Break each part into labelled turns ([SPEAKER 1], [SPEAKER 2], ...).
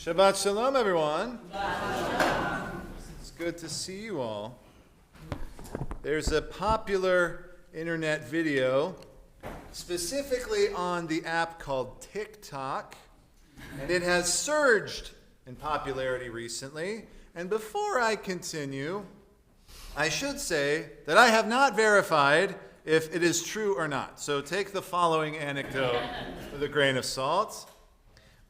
[SPEAKER 1] Shabbat Shalom, everyone. It's good to see you all. There's a popular internet video, specifically on the app called TikTok, and it has surged in popularity recently. And before I continue, I should say that I have not verified if it is true or not. So take the following anecdote with a grain of salt.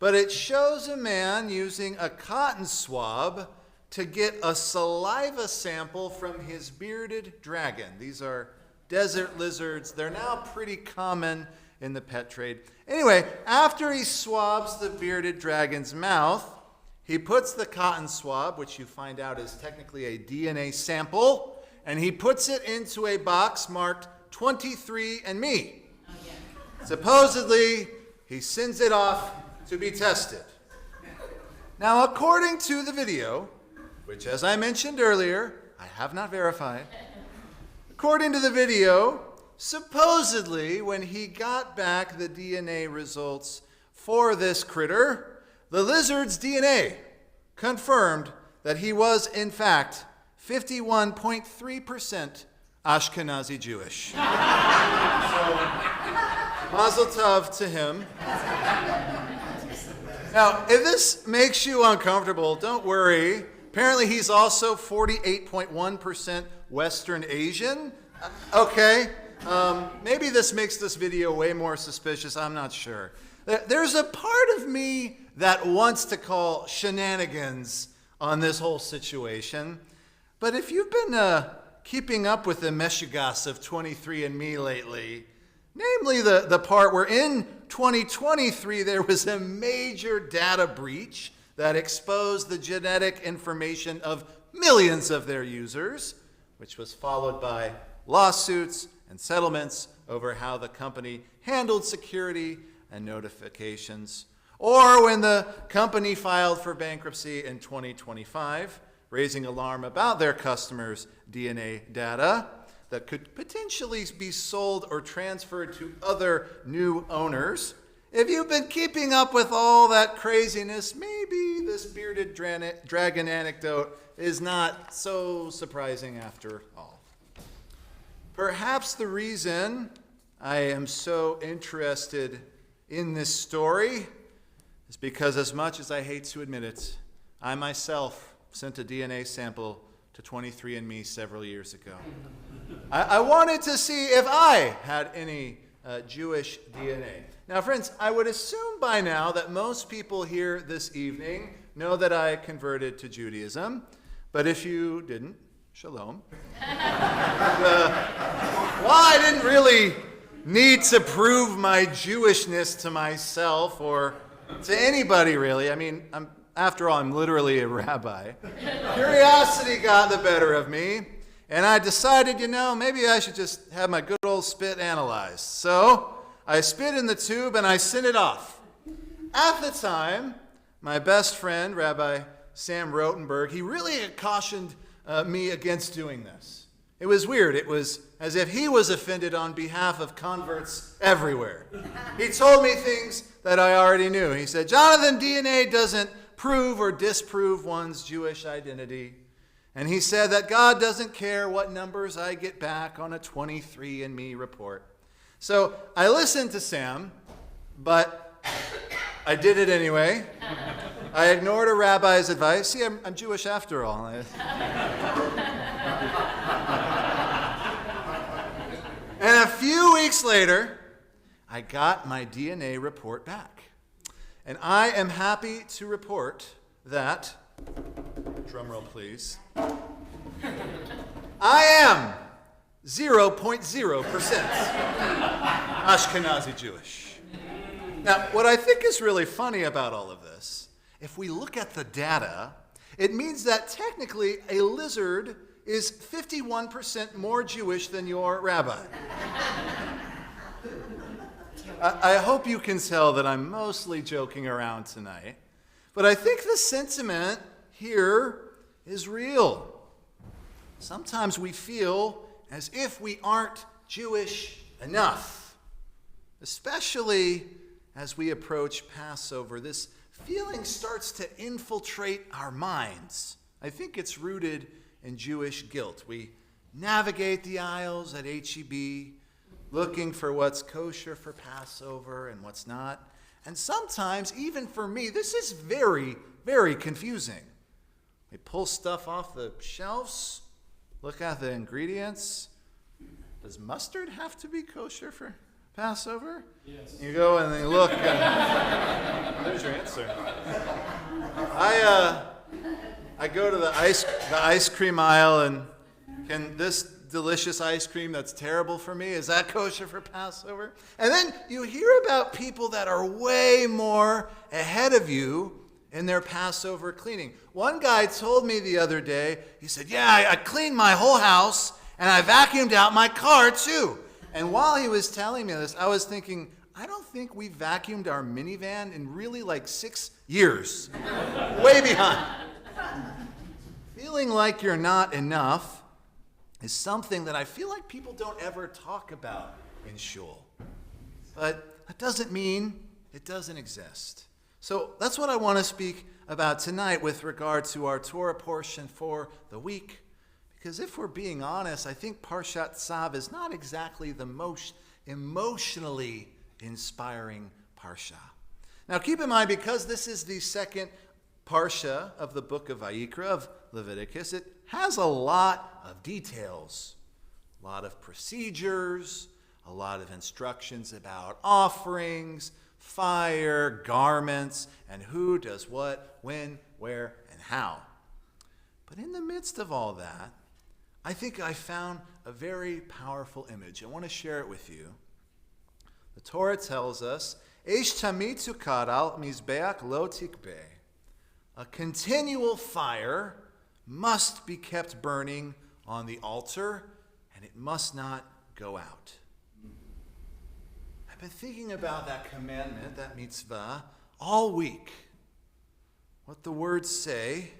[SPEAKER 1] But it shows a man using a cotton swab to get a saliva sample from his bearded dragon. These are desert lizards. They're now pretty common in the pet trade. Anyway, after he swabs the bearded dragon's mouth, he puts the cotton swab, which you find out is technically a DNA sample, and he puts it into a box marked 23andMe. Supposedly, he sends it off to be tested. Now, according to the video, which as I mentioned earlier, I have not verified, according to the video, supposedly when he got back the DNA results for this critter, the lizard's DNA confirmed that he was in fact 51.3% Ashkenazi Jewish. So, Mazel Tov to him. Now, if this makes you uncomfortable, don't worry. Apparently, he's also 48.1% Western Asian. Okay, maybe this makes this video way more suspicious. I'm not sure. There's a part of me that wants to call shenanigans on this whole situation. But if you've been keeping up with the meshugas of 23andMe lately, namely the part where in 2023 there was a major data breach that exposed the genetic information of millions of their users, which was followed by lawsuits and settlements over how the company handled security and notifications. Or when the company filed for bankruptcy in 2025, raising alarm about their customers' DNA data that could potentially be sold or transferred to other new owners. If you've been keeping up with all that craziness, maybe this bearded dragon anecdote is not so surprising after all. Perhaps the reason I am so interested in this story is because, as much as I hate to admit it, I myself sent a DNA sample to 23andMe several years ago. I wanted to see if I had any Jewish DNA. Now, friends, I would assume by now that most people here this evening know that I converted to Judaism. But if you didn't, shalom. I didn't really need to prove my Jewishness to myself or to anybody, really. I mean, after all, I'm literally a rabbi. Curiosity got the better of me, and I decided, maybe I should just have my good old spit analyzed. So I spit in the tube and I sent it off. At the time, my best friend, Rabbi Sam Rotenberg, he really cautioned me against doing this. It was weird. It was as if he was offended on behalf of converts everywhere. He told me things that I already knew. He said, Jonathan, DNA doesn't prove or disprove one's Jewish identity. And he said that God doesn't care what numbers I get back on a 23andMe report. So I listened to Sam, but I did it anyway. I ignored a rabbi's advice. See, I'm Jewish after all. And a few weeks later, I got my DNA report back. And I am happy to report that, drumroll please, I am 0.0% Ashkenazi Jewish. Now, what I think is really funny about all of this, if we look at the data, it means that technically a lizard is 51% more Jewish than your rabbi. I hope you can tell that I'm mostly joking around tonight, but I think the sentiment here is real. Sometimes we feel as if we aren't Jewish enough, especially as we approach Passover, this feeling starts to infiltrate our minds. I think it's rooted in Jewish guilt. We navigate the aisles at H-E-B, looking for what's kosher for Passover and what's not. And sometimes, even for me, this is very, very confusing. We pull stuff off the shelves, look at the ingredients. Does mustard have to be kosher for Passover?
[SPEAKER 2] Yes.
[SPEAKER 1] You go and you look. There's your answer. I go to the ice cream aisle, and can this delicious ice cream that's terrible for me, is that kosher for Passover? And then you hear about people that are way more ahead of you in their Passover cleaning. One guy told me the other day, he said, yeah, I cleaned my whole house and I vacuumed out my car too. And while he was telling me this, I was thinking, I don't think we vacuumed our minivan in really like 6 years. Way behind. Feeling like you're not enough is something that I feel like people don't ever talk about in shul. But that doesn't mean it doesn't exist. So that's what I want to speak about tonight with regard to our Torah portion for the week. Because if we're being honest, I think Parshat Tsav is not exactly the most emotionally inspiring parsha. Now keep in mind, because this is the second parsha of the book of Vayikra, of Leviticus, it has a lot of details, a lot of procedures, a lot of instructions about offerings, fire, garments, and who does what, when, where, and how. But in the midst of all that, I think I found a very powerful image. I want to share it with you. The Torah tells us, Eish tamitzu karal mizbeach lo tikbeh. A continual fire must be kept burning on the altar, and it must not go out. I've been thinking about that commandment, that mitzvah, all week. What the words say,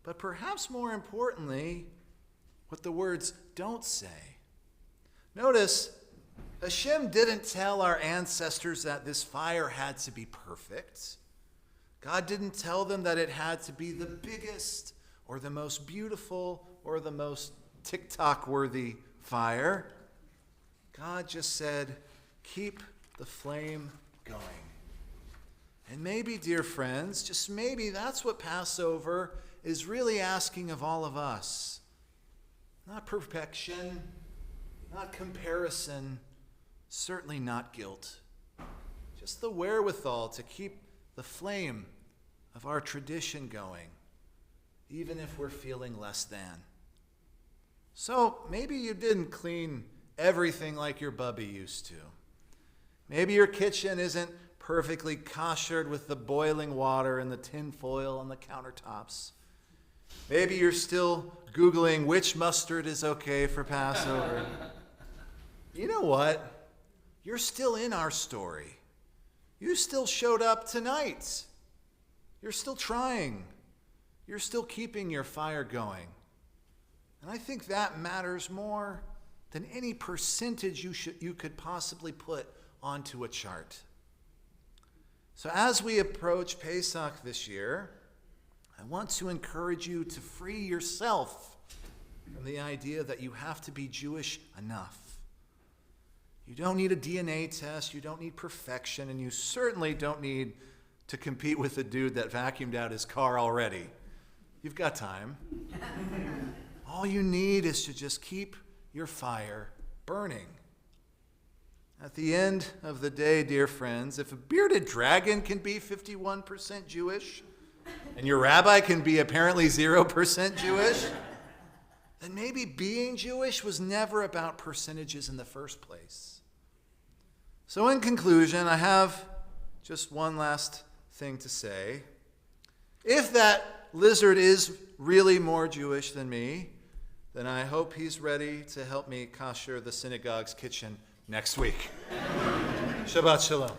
[SPEAKER 1] but perhaps more importantly, what the words don't say. Notice, Hashem didn't tell our ancestors that this fire had to be perfect. God didn't tell them that it had to be the biggest or the most beautiful or the most TikTok-worthy fire. God just said, keep the flame going. And maybe, dear friends, just maybe that's what Passover is really asking of all of us. Not perfection, not comparison, certainly not guilt. Just the wherewithal to keep the flame of our tradition going, even if we're feeling less than. So maybe you didn't clean everything like your bubby used to. Maybe your kitchen isn't perfectly koshered with the boiling water and the tin foil on the countertops. Maybe you're still Googling which mustard is okay for Passover. You know what? You're still in our story. You still showed up tonight. You're still trying. You're still keeping your fire going. And I think that matters more than any percentage you could possibly put onto a chart. So as we approach Pesach this year, I want to encourage you to free yourself from the idea that you have to be Jewish enough. You don't need a DNA test, you don't need perfection, and you certainly don't need to compete with the dude that vacuumed out his car already. You've got time. All you need is to just keep your fire burning. At the end of the day, dear friends, if a bearded dragon can be 51% Jewish, and your rabbi can be apparently 0% Jewish, then maybe being Jewish was never about percentages in the first place. So in conclusion, I have just one last thing to say. If that lizard is really more Jewish than me, then I hope he's ready to help me kosher the synagogue's kitchen next week. Shabbat shalom.